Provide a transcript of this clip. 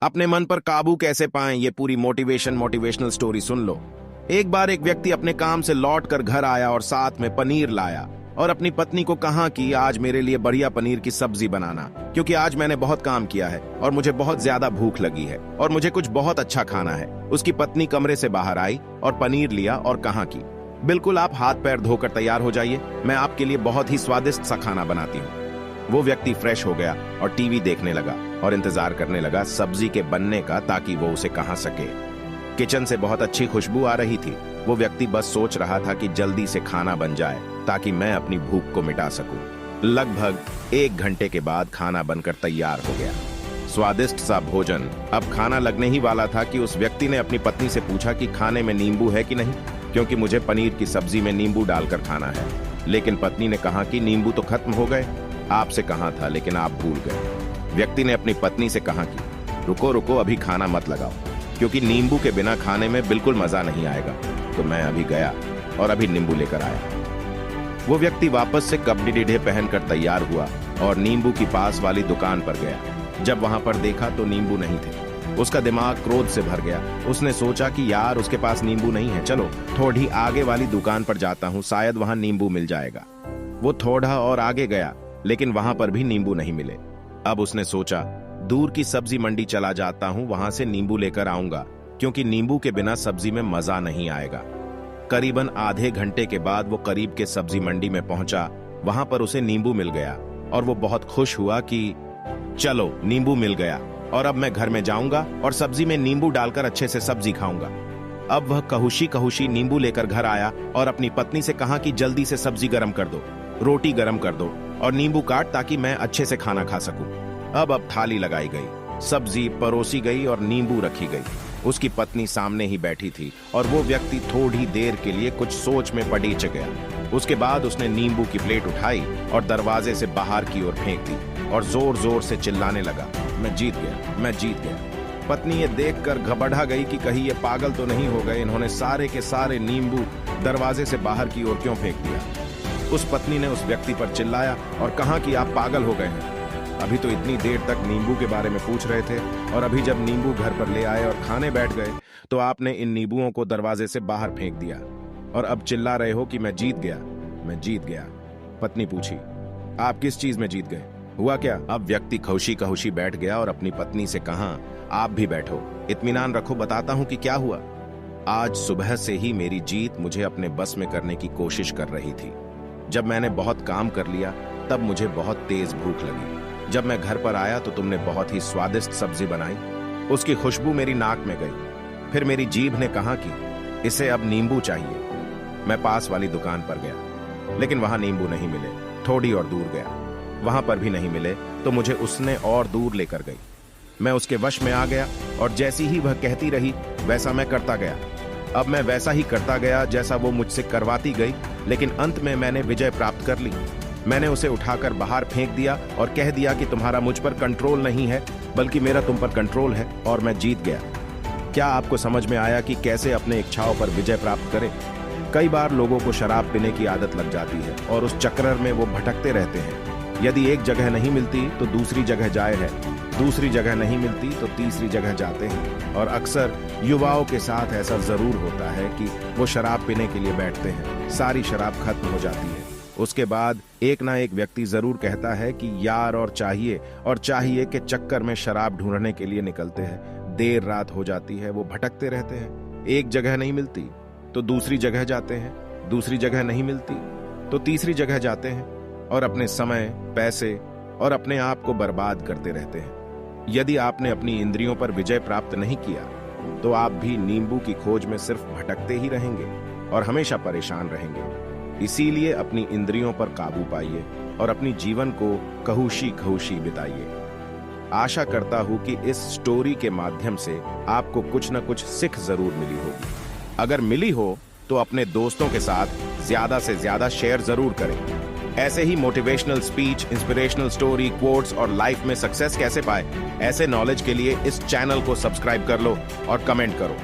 अपने मन पर काबू कैसे पाएं, ये पूरी मोटिवेशनल स्टोरी सुन लो। एक बार एक व्यक्ति अपने काम से लौट कर घर आया और साथ में पनीर लाया और अपनी पत्नी को कहा कि आज मेरे लिए बढ़िया पनीर की सब्जी बनाना, क्योंकि आज मैंने बहुत काम किया है और मुझे बहुत ज्यादा भूख लगी है और मुझे कुछ बहुत अच्छा खाना है। उसकी पत्नी कमरे से बाहर आई और पनीर लिया और कहा कि बिल्कुल, आप हाथ पैर धोकर तैयार हो जाइए, मैं आपके लिए बहुत ही स्वादिष्ट सा खाना बनाती हूँ। वो व्यक्ति फ्रेश हो गया और टीवी देखने लगा और इंतजार करने लगा सब्जी के बनने का, ताकि वो उसे खा सके। किचन से बहुत अच्छी खुशबू आ रही थी। वो व्यक्ति बस सोच रहा था कि जल्दी से खाना बन जाए ताकि मैं अपनी भूख को मिटा सकूं। लगभग 1 घंटे के बाद खाना बनकर तैयार हो गया। स्वादिष्ट सा भोजन अब खाना लगने ही वाला था कि उस व्यक्ति ने अपनी पत्नी से पूछा कि खाने में नींबू है कि नहीं, क्योंकि मुझे पनीर की सब्जी में नींबू डालकर खाना है। लेकिन पत्नी ने कहा कि नींबू तो खत्म हो गए, आपसे कहा था लेकिन आप भूल गए। व्यक्ति ने अपनी पत्नी से कहा कि रुको रुको, अभी खाना मत लगाओ, क्योंकि नींबू के बिना खाने में बिल्कुल मजा नहीं आएगा। तो मैं अभी गया और अभी नींबू लेकर आया। वो व्यक्ति वापस से कपड़े ढीढ़े पहनकर तैयार हुआ और नींबू की पास वाली दुकान पर गया। जब वहां पर देखा तो नींबू नहीं थे। उसका दिमाग क्रोध से भर गया। उसने सोचा कि यार, उसके पास नींबू नहीं है, चलो थोड़ी आगे वाली दुकान पर जाता हूँ, शायद वहां नींबू मिल जाएगा। वो थोड़ा और आगे गया, लेकिन वहां पर भी नींबू नहीं मिले। अब उसने सोचा, दूर की सब्जी मंडी चला जाता हूं, वहां से नींबू लेकर आऊंगा, क्योंकि नींबू के बिना सब्जी में मजा नहीं आएगा। करीबन आधे घंटे के बाद वो करीब के सब्जी मंडी में पहुंचा। वहां पर उसे नींबू मिल गया और वो बहुत खुश हुआ कि चलो नींबू मिल गया और अब मैं घर में जाऊंगा और सब्जी में नींबू डालकर अच्छे से सब्जी खाऊंगा। अब वह कहुशी कहुशी नींबू लेकर घर आया और अपनी पत्नी से कहा कि जल्दी से सब्जी गर्म कर दो, रोटी गर्म कर दो और नींबू काट, ताकि मैं अच्छे से खाना खा सकूं। अब थाली लगाई गई, सब्जी परोसी गई और नींबू रखी गई। उसकी पत्नी सामने ही बैठी थी और वो व्यक्ति थोड़ी देर के लिए कुछ सोच में पड़ीच गया। उसके बाद उसने नींबू की प्लेट उठाई और दरवाजे से बाहर की ओर फेंक दी और जोर जोर से चिल्लाने लगा, मैं जीत गया, मैं जीत गया। पत्नी ये देखकर घबरा गई कि कहीं ये पागल तो नहीं हो गए, इन्होंने सारे के सारे नींबू दरवाजे से बाहर की ओर क्यों फेंक दिया। उस पत्नी ने उस व्यक्ति पर चिल्लाया और कहा कि आप पागल हो गए हैं। अभी तो इतनी देर तक नींबू के बारे में पूछ रहे थे और अभी जब नींबू घर पर ले आए और खाने बैठ गए तो आपने इन नींबुओं को दरवाजे से बाहर फेंक दिया और अब चिल्ला रहे हो कि मैं जीत गया, मैं जीत गया। पत्नी पूछी, आप किस चीज में जीत गए, हुआ क्या? अब व्यक्ति खौशी कहुशी बैठ गया और अपनी पत्नी से कहा, आप भी बैठो, इत्मीनान रखो, बताता हूं कि क्या हुआ। आज सुबह से ही मेरी जीत मुझे अपने बस में करने की कोशिश कर रही थी। जब मैंने बहुत काम कर लिया तब मुझे बहुत तेज भूख लगी। जब मैं घर पर आया तो तुमने बहुत ही स्वादिष्ट सब्जी बनाई, उसकी खुशबू मेरी नाक में गई। फिर मेरी जीभ ने कहा कि इसे अब नींबू चाहिए। मैं पास वाली दुकान पर गया, लेकिन वहां नींबू नहीं मिले। थोड़ी और दूर गया, वहां पर भी नहीं मिले, तो मुझे उसने और दूर लेकर गई। मैं उसके वश में आ गया और जैसी ही वह कहती रही वैसा मैं करता गया। अब मैं वैसा ही करता गया जैसा वो मुझसे करवाती गई, लेकिन अंत में मैंने विजय प्राप्त कर ली। मैंने उसे उठाकर बाहर फेंक दिया और कह दिया कि तुम्हारा मुझ पर कंट्रोल नहीं है, बल्कि मेरा तुम पर कंट्रोल है और मैं जीत गया। क्या आपको समझ में आया कि कैसे अपने इच्छाओं पर विजय प्राप्त करें? कई बार लोगों को शराब पीने की आदत लग जाती है और उस चक्कर में वो भटकते रहते हैं। यदि एक जगह नहीं मिलती तो दूसरी जगह जाए है, दूसरी जगह नहीं मिलती तो तीसरी जगह जाते हैं। और अक्सर युवाओं के साथ ऐसा जरूर होता है कि वो शराब पीने के लिए बैठते हैं, सारी शराब खत्म हो जाती है। उसके बाद एक ना एक व्यक्ति जरूर कहता है कि यार और चाहिए के चक्कर में शराब ढूंढने के लिए निकलते हैं। देर रात हो जाती है, वो भटकते रहते हैं। एक जगह नहीं मिलती तो दूसरी जगह जाते हैं, दूसरी जगह नहीं मिलती तो तीसरी जगह जाते हैं और अपने समय, पैसे और अपने आप को बर्बाद करते रहते हैं। यदि आपने अपनी इंद्रियों पर विजय प्राप्त नहीं किया तो आप भी नींबू की खोज में सिर्फ भटकते ही रहेंगे और हमेशा परेशान रहेंगे। इसीलिए अपनी इंद्रियों पर काबू पाइए और अपनी जीवन को कहुशी कहुशी बिताइए। आशा करता हूं कि इस स्टोरी के माध्यम से आपको कुछ न कुछ सिख जरूर मिली होगी। अगर मिली हो तो अपने दोस्तों के साथ ज्यादा से ज्यादा शेयर जरूर करें। ऐसे ही motivational speech, inspirational story, quotes और लाइफ में सक्सेस कैसे पाए, ऐसे नॉलेज के लिए इस चैनल को सब्सक्राइब कर लो और कमेंट करो।